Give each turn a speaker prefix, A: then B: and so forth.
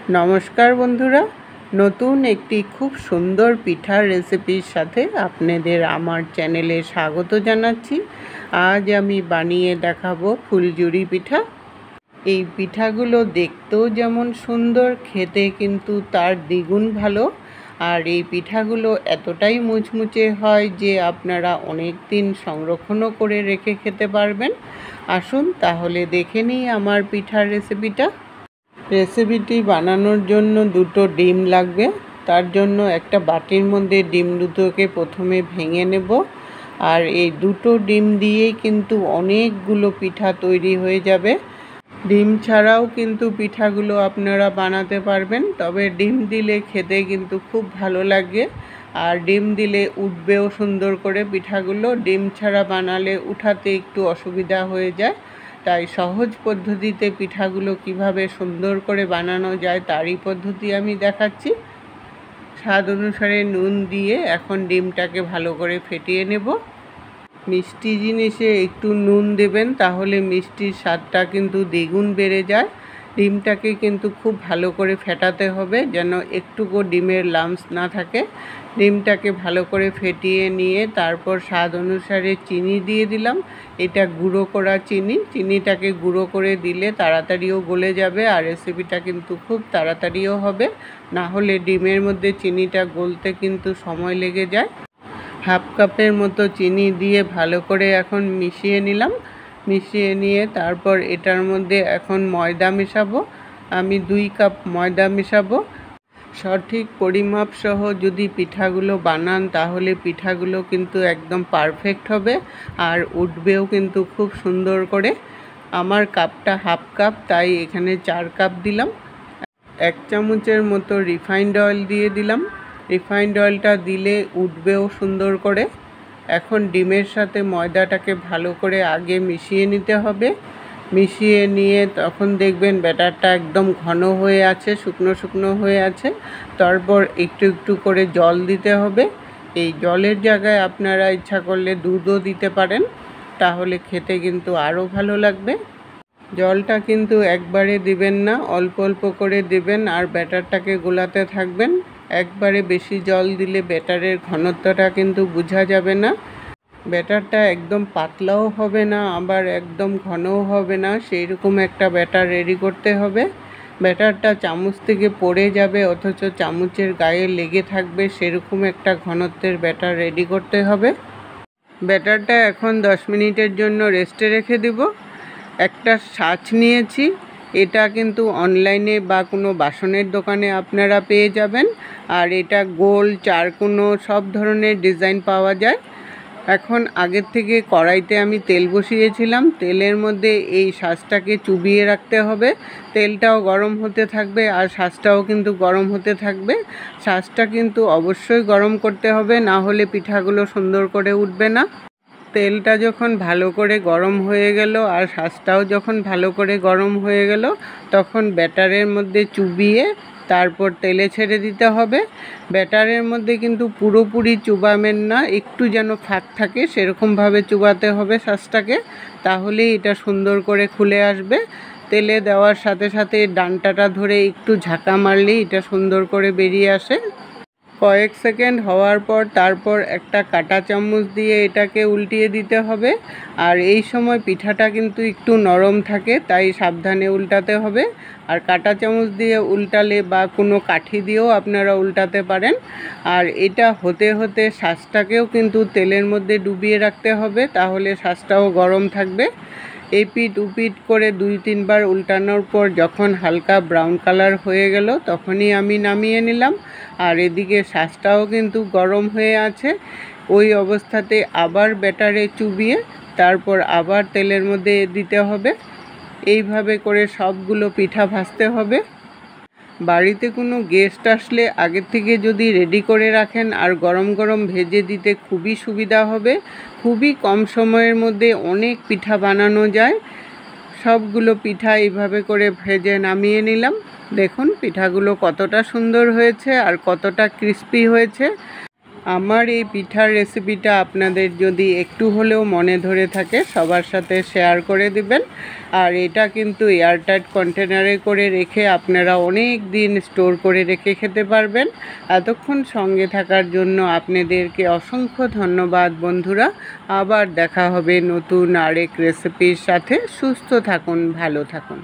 A: নমস্কার বন্ধুরা, নতুন একটি খুব সুন্দর পিঠার রেসিপির সাথে আপনাদের আমার চ্যানেলে স্বাগত জানাচ্ছি। আজ আমি বানিয়ে দেখাবো ফুলঝুরি পিঠা। এই পিঠাগুলো দেখতেও যেমন সুন্দর, খেতে কিন্তু তার দ্বিগুণ ভালো। আর এই পিঠাগুলো এতটাই মুচমুচে হয় যে আপনারা অনেক দিন সংরক্ষণও করে রেখে খেতে পারবেন। আসুন তাহলে দেখে নিই আমার পিঠার রেসিপিটি বানানোর জন্য দুটো ডিম লাগবে। তার জন্য একটা বাটির মধ্যে ডিম দুটোকে প্রথমে ভেঙে নেব। আর এই দুটো ডিম দিয়েই কিন্তু অনেকগুলো পিঠা তৈরি হয়ে যাবে। ডিম ছাড়াও কিন্তু পিঠাগুলো আপনারা বানাতে পারবেন, তবে ডিম দিলে খেতে কিন্তু খুব ভালো লাগে। আর ডিম দিলে উঠবেও সুন্দর করে পিঠাগুলো। ডিম ছাড়া বানালে উঠাতে একটু অসুবিধা হয়ে যায়। তাই সহজ পদ্ধতিতে পিঠাগুলো কিভাবে সুন্দর করে বানানো যায় তারই পদ্ধতি আমি দেখাচ্ছি। স্বাদ অনুসারে নুন দিয়ে এখন ডিমটাকে ভালো করে ফেটিয়ে নেব। মিষ্টি জিনিসে একটু নুন দেবেন, তাহলে মিষ্টির স্বাদটা কিন্তু দ্বিগুণ বেড়ে যায়। ডিমটাকে কিন্তু খুব ভালো করে ফেটাতে হবে, যেন একটুকু ডিমের লাম্পস না থাকে। ডিমটাকে ভালো করে ফেটিয়ে নিয়ে তারপর স্বাদ অনুসারে চিনি দিয়ে দিলাম। এটা গুঁড়ো করা চিনিটাকে গুঁড়ো করে দিলে তাড়াতাড়িও গলে যাবে, আর রেসিপিটা কিন্তু খুব তাড়াতাড়িও হবে। না হলে ডিমের মধ্যে চিনিটা গলতে কিন্তু সময় লেগে যায়। হাফ কাপের মতো চিনি দিয়ে ভালো করে এখন মিশিয়ে নিলাম। মিশিয়ে নিয়ে তারপর এটার মধ্যে এখন ময়দা মেশাবো। আমি 2 কাপ ময়দা মেশাবো। সঠিক পরিমাপ সহ যদি পিঠাগুলো বানান তাহলে পিঠাগুলো কিন্তু একদম পারফেক্ট হবে, আর উঠবেও কিন্তু খুব সুন্দর করে। আমার কাপটা হাফ কাপ, তাই এখানে 4 কাপ দিলাম। 1 চামচের মতো রিফাইন্ড অয়েল দিয়ে দিলাম। রিফাইন্ড অয়েলটা দিলে উঠবেও সুন্দর করে। এখন ডিমের সাথে ময়দাটাকে ভালো করে আগে মিশিয়ে নিতে হবে। মিশিয়ে নিয়ে তখন দেখবেন ব্যাটারটা একদম ঘন হয়ে আছে, শুকনো শুকনো হয়ে আছে। তারপর একটু একটু করে জল দিতে হবে। এই জলের জায়গায় আপনারা ইচ্ছা করলে দুধও দিতে পারেন, তাহলে খেতে কিন্তু আরও ভালো লাগবে। জলটা কিন্তু একবারে দিবেন না, অল্প অল্প করে দিবেন, আর ব্যাটারটাকে গোলাতে থাকবেন। একবারে বেশি জল দিলে ব্যাটারের ঘনত্বটা কিন্তু বোঝা যাবে না। ব্যাটারটা একদম পাতলাও হবে না, আবার একদম ঘনও হবে না, সেই রকম একটা ব্যাটার রেডি করতে হবে। ব্যাটারটা চামচ থেকে পড়ে যাবে অথচ চামচের গায়ে লেগে থাকবে, সেরকম একটা ঘনত্বের ব্যাটার রেডি করতে হবে। ব্যাটারটা এখন 10 মিনিটের জন্য রেস্টে রেখে দেব। একটা ছাঁচ নিয়েছি, এটা কিন্তু অনলাইনে বা কোনো বাসনের দোকানে আপনারা পেয়ে যাবেন। আর এটা গোল, চারকোনো সব ধরনের ডিজাইন পাওয়া যায়। এখন আগের থেকে কড়াইতে আমি তেল বসিয়েছিলাম। তেলের মধ্যে এই ছাঁচটাকে চুবিয়ে রাখতে হবে। তেলটাও গরম হতে থাকবে আর ছাঁচটাও কিন্তু গরম হতে থাকবে। ছাঁচটা কিন্তু অবশ্যই গরম করতে হবে, না হলে পিঠাগুলো সুন্দর করে উঠবে না। তেলটা যখন ভালো করে গরম হয়ে গেল আর ছাঁচটাও যখন ভালো করে গরম হয়ে গেল, তখন ব্যাটারের মধ্যে চুবিয়ে তারপর তেলে ছেড়ে দিতে হবে। ব্যাটারের মধ্যে কিন্তু পুরোপুরি চুবাবেন না, একটু যেন ফাঁক থাকে সেরকমভাবে চুবাতে হবে ছাঁচটাকে, তাহলেই এটা সুন্দর করে খুলে আসবে। তেলে দেওয়ার সাথে সাথে ডান্টাটা ধরে একটু ঝাঁকা মারলেই এটা সুন্দর করে বেরিয়ে আসে। কয়েক সেকেন্ড হওয়ার পর তারপর একটা কাঁটা চামচ দিয়ে এটাকে উল্টিয়ে দিতে হবে। আর এই সময় পিঠাটা কিন্তু একটু নরম থাকে, তাই সাবধানে উল্টাতে হবে। আর কাঁটা চামচ দিয়ে উল্টালে বা কোনো কাঠি দিয়েও আপনারা উল্টাতে পারেন। আর এটা হতে হতে শাঁসটাকেও কিন্তু তেলের মধ্যে ডুবিয়ে রাখতে হবে, তাহলে শাঁসটাও গরম থাকবে। এপিট উপিট করে 2-3 বার উল্টানোর পর যখন হালকা ব্রাউন কালার হয়ে গেল, তখনই আমি নামিয়ে নিলাম। আর এদিকে শাঁসটাও কিন্তু গরম হয়ে আছে। ওই অবস্থাতে আবার ব্যাটারে চুবিয়ে তারপর আবার তেলের মধ্যে দিতে হবে। এইভাবে করে সবগুলো পিঠা ভাজতে হবে। বাড়িতে কোনো গেস্ট আসলে আগের থেকে যদি রেডি করে রাখেন আর গরম গরম ভেজে দিতে খুবই সুবিধা হবে। খুবই কম সময়ের মধ্যে অনেক পিঠা বানানো যায়। সবগুলো পিঠা এইভাবে করে ভেজে নামিয়ে নিলাম। দেখুন পিঠাগুলো কতটা সুন্দর হয়েছে আর কতটা ক্রিস্পি হয়েছে। আমার এই পিঠার রেসিপিটা আপনাদের যদি একটু হলেও মনে ধরে থাকে সবার সাথে শেয়ার করে দিবেন। আর এটা কিন্তু এয়ারটাইট কন্টেনারে করে রেখে আপনারা অনেক দিন স্টোর করে রেখে খেতে পারবেন। এতক্ষণ সঙ্গে থাকার জন্য আপনাদেরকে অসংখ্য ধন্যবাদ বন্ধুরা। আবার দেখা হবে নতুন আরেক রেসিপির সাথে। সুস্থ থাকুন, ভালো থাকুন।